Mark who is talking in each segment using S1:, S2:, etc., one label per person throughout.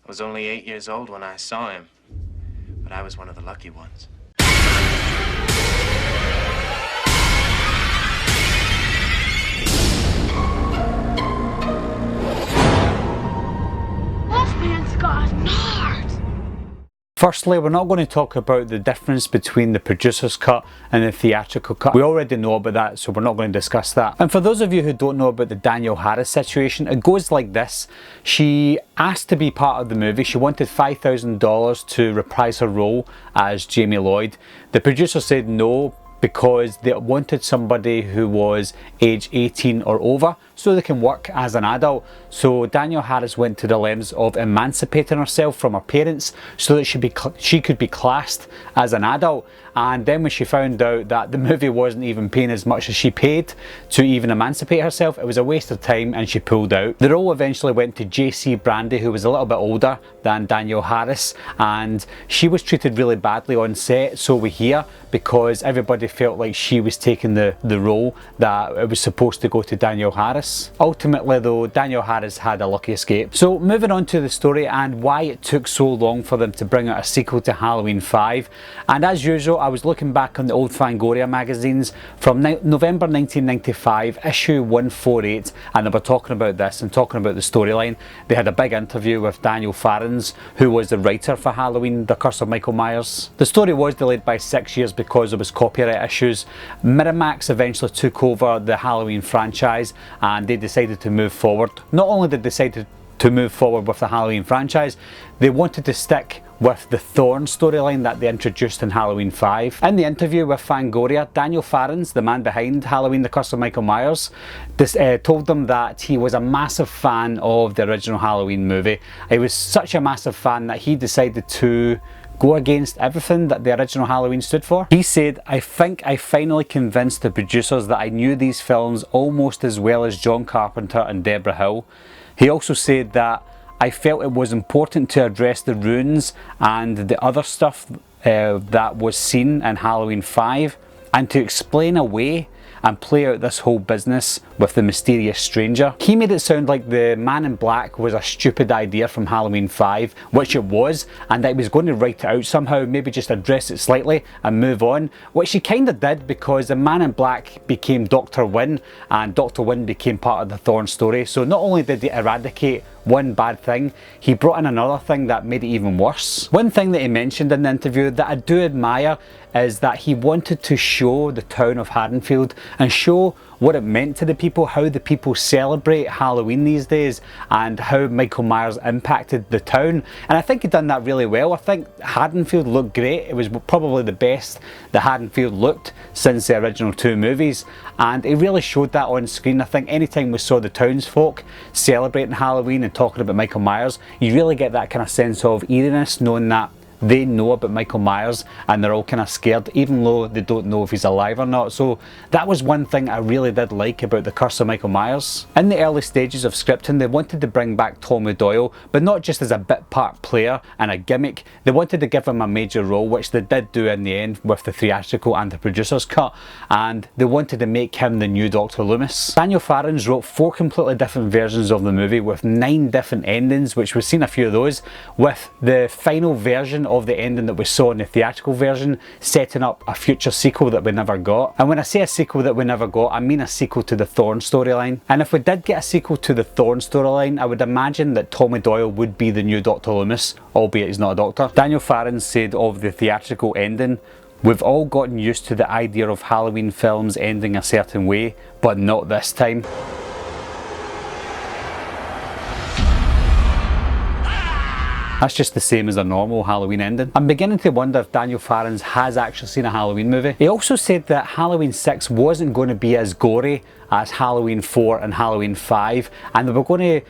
S1: I was only 8 years old when I saw him, but I was one of the lucky ones.
S2: This man's got a nard.
S3: Firstly, we're not going to talk about the difference between the producer's cut and the theatrical cut. We already know about that, so we're not going to discuss that. And for those of you who don't know about the Danielle Harris situation, it goes like this. She asked to be part of the movie. She wanted $5,000 to reprise her role as Jamie Lloyd. The producer said no, because they wanted somebody who was age 18 or over so they can work as an adult. So Danielle Harris went to the lengths of emancipating herself from her parents so that she could be classed as an adult. And then when she found out that the movie wasn't even paying as much as she paid to even emancipate herself, it was a waste of time and she pulled out. The role eventually went to JC Brandy, who was a little bit older than Danielle Harris, and she was treated really badly on set, so we hear, because everybody felt like she was taking the role that it was supposed to go to Danielle Harris. Ultimately though, Danielle Harris had a lucky escape. So moving on to the story and why it took so long for them to bring out a sequel to Halloween 5. And as usual, I was looking back on the old Fangoria magazines from November 1995, issue 148, and they were talking about this and talking about the storyline. They had a big interview with Daniel Farrens, who was the writer for Halloween, The Curse of Michael Myers. The story was delayed by 6 years because there was copyright issues. Miramax eventually took over the Halloween franchise and they decided to move forward. Not only did they decide to move forward with the Halloween franchise, they wanted to stick with the Thorn storyline that they introduced in Halloween 5. In the interview with Fangoria, Daniel Farrens, the man behind Halloween The Curse of Michael Myers, told them that he was a massive fan of the original Halloween movie. He was such a massive fan that he decided to go against everything that the original Halloween stood for. He said, "I think I finally convinced the producers that I knew these films almost as well as John Carpenter and Deborah Hill." He also said that, "I felt it was important to address the ruins and the other stuff that was seen in Halloween 5 and to explain away and play out this whole business with the mysterious stranger." He made it sound like the Man in Black was a stupid idea from Halloween 5, which it was, and that he was going to write it out somehow, maybe just address it slightly and move on, which he kind of did, because the Man in Black became Dr. Wynn and Dr. Wynn became part of the Thorn story. So not only did he eradicate one bad thing, he brought in another thing that made it even worse. One thing that he mentioned in the interview that I do admire is that he wanted to show the town of Haddonfield and show what it meant to the people, how the people celebrate Halloween these days and how Michael Myers impacted the town. And I think he done that really well. I think Haddonfield looked great. It was probably the best that Haddonfield looked since the original two movies, and he really showed that on screen. I think anytime we saw the townsfolk celebrating Halloween and talking about Michael Myers, you really get that kind of sense of eeriness, knowing that they know about Michael Myers and they're all kind of scared, even though they don't know if he's alive or not. So that was one thing I really did like about The Curse of Michael Myers. In the early stages of scripting, they wanted to bring back Tommy Doyle, but not just as a bit part player and a gimmick. They wanted to give him a major role, which they did do in the end with the theatrical and the producer's cut, and they wanted to make him the new Dr. Loomis. Daniel Farrens wrote 4 completely different versions of the movie with 9 different endings, which we've seen a few of those, with the final version of the ending that we saw in the theatrical version setting up a future sequel that we never got. And when I say a sequel that we never got, I mean a sequel to the Thorn storyline. And if we did get a sequel to the Thorn storyline, I would imagine that Tommy Doyle would be the new Dr. Loomis, albeit he's not a doctor. Daniel Farrens said of the theatrical ending, "We've all gotten used to the idea of Halloween films ending a certain way, but not this time." That's just the same as a normal Halloween ending. I'm beginning to wonder if Daniel Farrens has actually seen a Halloween movie. He also said that Halloween 6 wasn't going to be as gory as Halloween 4 and Halloween 5, and they were going to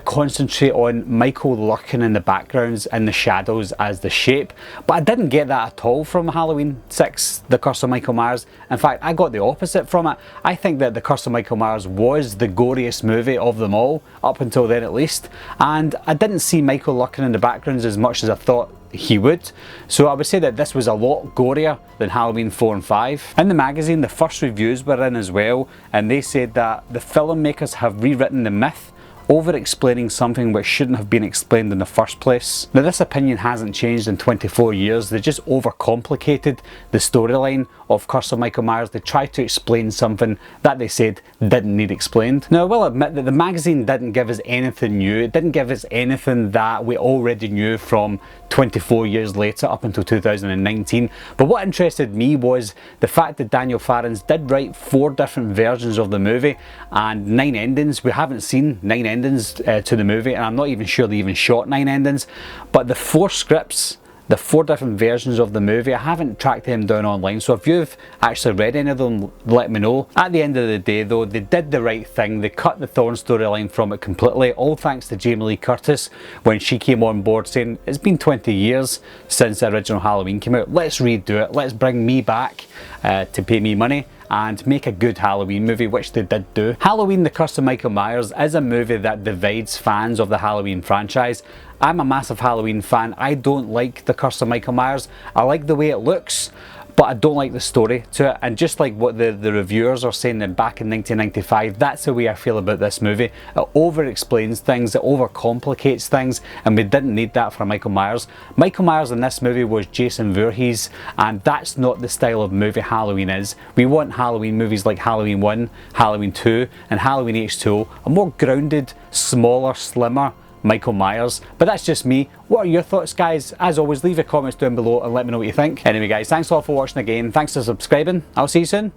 S3: concentrate on Michael lurking in the backgrounds and the shadows as the shape. But I didn't get that at all from Halloween 6, The Curse of Michael Myers. In fact, I got the opposite from it. I think that The Curse of Michael Myers was the goriest movie of them all, up until then at least. And I didn't see Michael lurking in the backgrounds as much as I thought he would. So I would say that this was a lot gorier than Halloween 4 and 5. In the magazine, the first reviews were in as well, and they said that the filmmakers have rewritten the myth over-explaining something which shouldn't have been explained in the first place. Now this opinion hasn't changed in 24 years, they just overcomplicated the storyline of Curse of Michael Myers. They tried to explain something that they said didn't need explained. Now I will admit that the magazine didn't give us anything new, it didn't give us anything that we already knew from 24 years later up until 2019, but what interested me was the fact that Daniel Farrens did write 4 different versions of the movie and 9 endings. We haven't seen 9 endings to the movie, and I'm not even sure they even shot 9 endings, but the 4 scripts, the 4 different versions of the movie, I haven't tracked them down online, so if you've actually read any of them, let me know. At the end of the day though, they did the right thing, they cut the Thorn storyline from it completely, all thanks to Jamie Lee Curtis when she came on board saying, it's been 20 years since the original Halloween came out, let's redo it, let's bring me back to pay me money and make a good Halloween movie, which they did do. Halloween: The Curse of Michael Myers is a movie that divides fans of the Halloween franchise. I'm a massive Halloween fan. I don't like The Curse of Michael Myers. I like the way it looks, but I don't like the story to it. And just like what the reviewers are saying that back in 1995, that's the way I feel about this movie. It over-explains things, it over-complicates things, and we didn't need that for Michael Myers. Michael Myers in this movie was Jason Voorhees, and that's not the style of movie Halloween is. We want Halloween movies like Halloween 1, Halloween 2, and Halloween H2O, a more grounded, smaller, slimmer Michael Myers. But that's just me. What are your thoughts, guys? As always, leave your comments down below and let me know what you think. Anyway guys, thanks a lot for watching again, thanks for subscribing, I'll see you soon,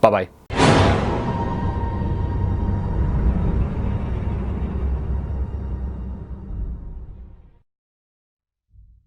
S3: bye bye.